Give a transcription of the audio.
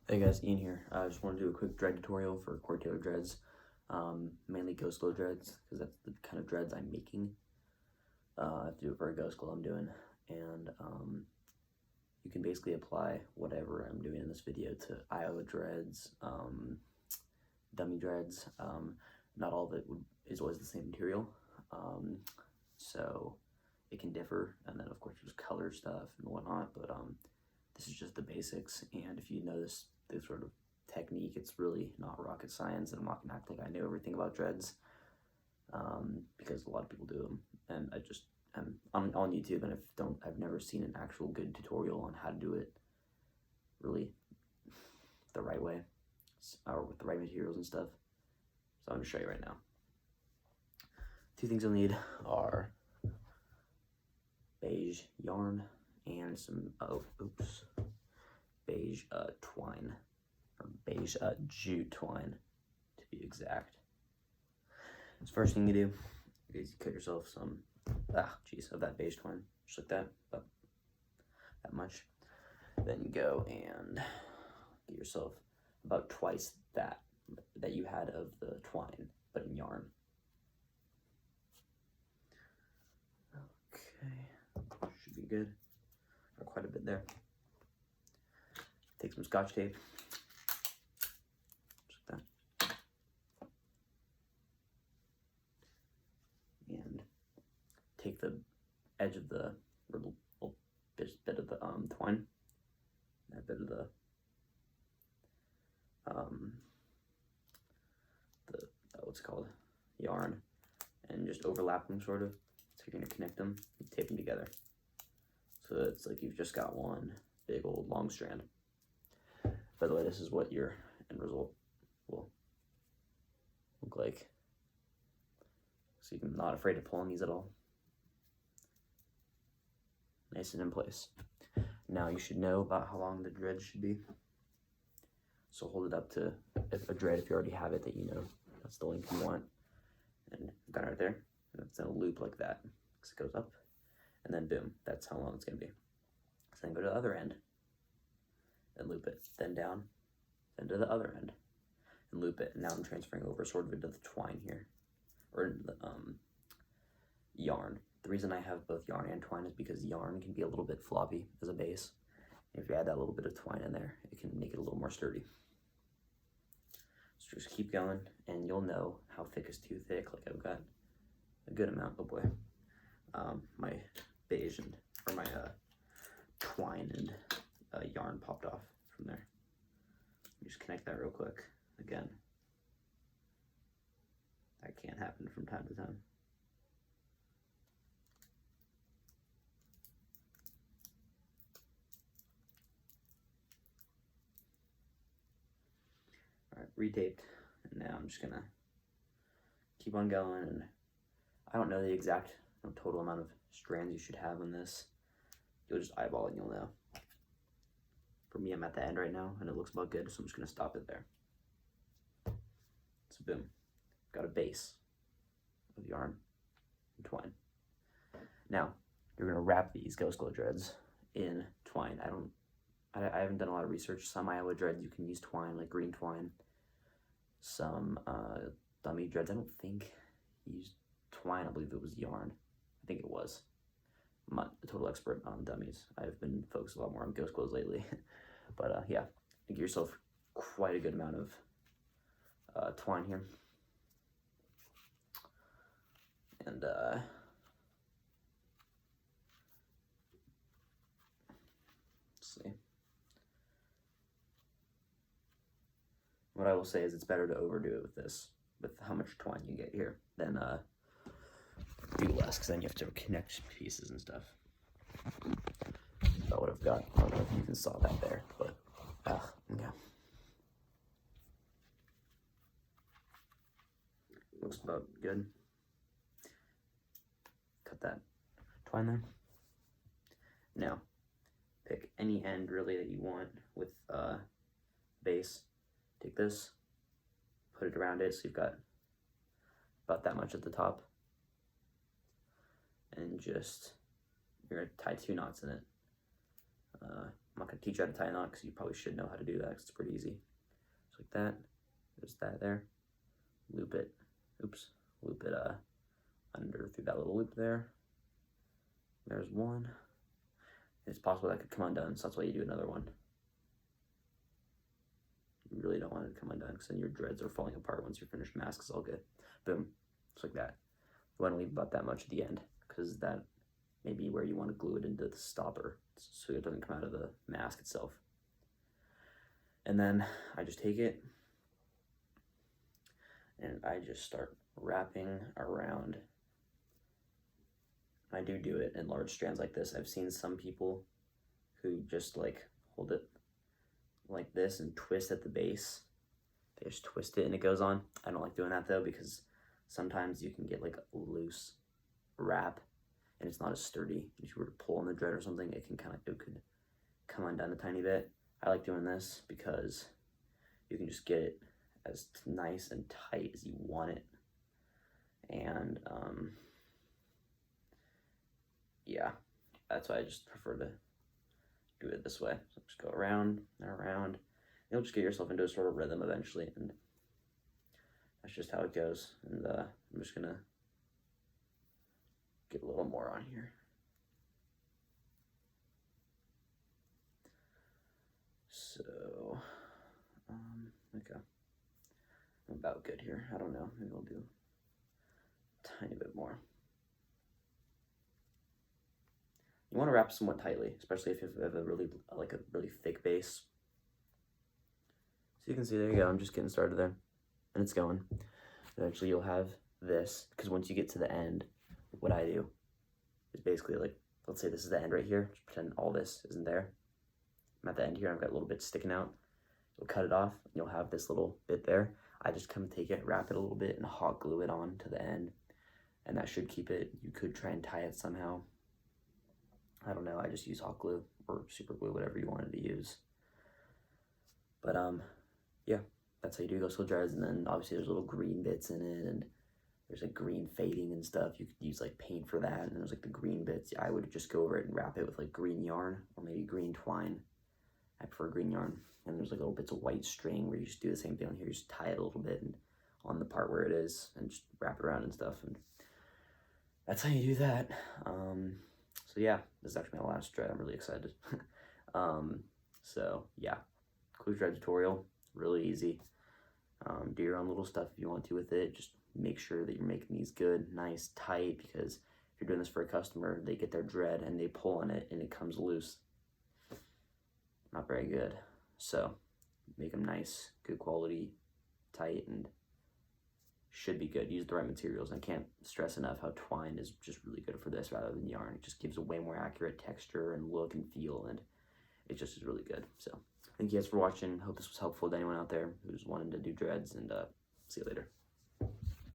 Hey guys, Ian here. I just want to do a quick dread tutorial for cord tailor dreads, mainly ghost glow dreads, because that's the kind of dreads I'm making. I have to do it for a ghost glow I'm doing, and you can basically apply whatever I'm doing in this video to Iowa dreads, dummy dreads. Not all of it is always the same material, so it can differ, and then of course there's color stuff and whatnot, but this is just the basics, and if you notice this sort of technique, it's really not rocket science, and I'm not gonna act like I know everything about dreads, because a lot of people do them, and I'm on YouTube, and I've never seen an actual good tutorial on how to do it really the right way, or with the right materials and stuff. So I'm gonna show you right now. Two things you'll need are beige yarn and some beige twine, or beige jute twine to be exact. So first thing you do is you cut yourself some of that beige twine, just like that, about that much. Then you go and get yourself about twice that you had of the twine, but in yarn. Okay, should be good. Got quite a bit there. Take some Scotch tape, just like that, and take the edge of the little bit of the twine, that bit of the what's it called, yarn, and just overlap them sort of. So you're gonna connect them and tape them together. So it's like you've just got one big old long strand. By the way, this is what your end result will look like. So you're not afraid of pulling these at all. Nice and in place. Now you should know about how long the dread should be. So hold it up to a dread if you already have it that you know that's the length you want. And I've got it right there. And it's in a loop like that. So it goes up, and then boom, that's how long it's gonna be. So then go to the other end and loop it, then down, then to the other end and loop it. And now I'm transferring over sort of into the twine here, or into the yarn. The reason I have both yarn and twine is because yarn can be a little bit floppy as a base. If you add that little bit of twine in there, it can make it a little more sturdy. So just keep going, and you'll know how thick is too thick. Like I've got a good amount. Oh boy, my beige or my twine and yarn popped off from there. Just connect that real quick. Again, that can happen from time to time. All right, retaped, and now I'm just gonna keep on going, and I don't know the exact total amount of strands you should have in this. You'll just eyeball it and you'll know. For me, I'm at the end right now, and it looks about good, so I'm just gonna stop it there. So boom, got a base of yarn and twine. Now, you're gonna wrap these ghost glow dreads in twine. I haven't done a lot of research. Some Iowa dreads you can use twine, like green twine. Some dummy dreads, I don't think used twine. I believe it was yarn. I think it was. I'm not a total expert on dummies. I've been focused a lot more on ghost glows lately. But yeah, get yourself quite a good amount of twine here. And let's see. What I will say is it's better to overdo it with how much twine you get here, than do less, because then you have to connect pieces and stuff. About what I've got. I don't know if you even saw that there, but yeah. Looks about good. Cut that twine there. Now, pick any end really that you want with base. Take this, put it around it so you've got about that much at the top, and just you're gonna tie 2 knots in it. I'm not going to teach you how to tie a knot because you probably should know how to do that because it's pretty easy. Just like that. There's that there. Loop it. Oops. Loop it under through that little loop there. There's one. It's possible that could come undone, so that's why you do another one. You really don't want it to come undone because then your dreads are falling apart once your finished mask is all good. Boom. Just like that. You want to leave about that much at the end because that may be where you want to glue it into the stopper so it doesn't come out of the mask itself. And then I just take it and I just start wrapping around. I do it in large strands like this. I've seen some people who just like hold it like this and twist at the base. They just twist it and it goes on. I don't like doing that though because sometimes you can get like a loose wrap and it's not as sturdy. If you were to pull on the dread or something, it could come undone a tiny bit. I like doing this because you can just get it as nice and tight as you want it. And yeah, that's why I just prefer to do it this way. So just go around and around. You'll just get yourself into a sort of rhythm eventually, and that's just how it goes. And I'm just gonna get a little more on here. So, okay. I'm about good here. I don't know, maybe I'll do a tiny bit more. You want to wrap somewhat tightly, especially if you have a really thick base. So you can see, there you go, I'm just getting started there. And it's going. Eventually you'll have this, because once you get to the end, what I do is basically like, let's say this is the end right here, just pretend all this isn't there. I'm at the end here, I've got a little bit sticking out. You'll cut it off, and you'll have this little bit there. I just come take it, wrap it a little bit, and hot glue it on to the end. And that should keep it. You could try and tie it somehow. I don't know, I just use hot glue or super glue, whatever you wanted to use. But yeah, that's how you do those little dreads. And then obviously there's little green bits in it, and there's like green fading and stuff. You could use like paint for that. And there's like the green bits. I would just go over it and wrap it with like green yarn or maybe green twine. I prefer green yarn. And there's like little bits of white string where you just do the same thing on here. You just tie it a little bit and on the part where it is and just wrap it around and stuff. And that's how you do that. So yeah, this is actually my last dread. I'm really excited. So yeah, glue dread tutorial, really easy. Do your own little stuff if you want to with it. Just make sure that you're making these good, nice, tight, because if you're doing this for a customer, they get their dread and they pull on it and it comes loose. Not very good. So make them nice, good quality, tight, and should be good. Use the right materials. I can't stress enough how twine is just really good for this rather than yarn. It just gives a way more accurate texture and look and feel, and it just is really good. So thank you guys for watching. Hope this was helpful to anyone out there who's wanting to do dreads, and see you later.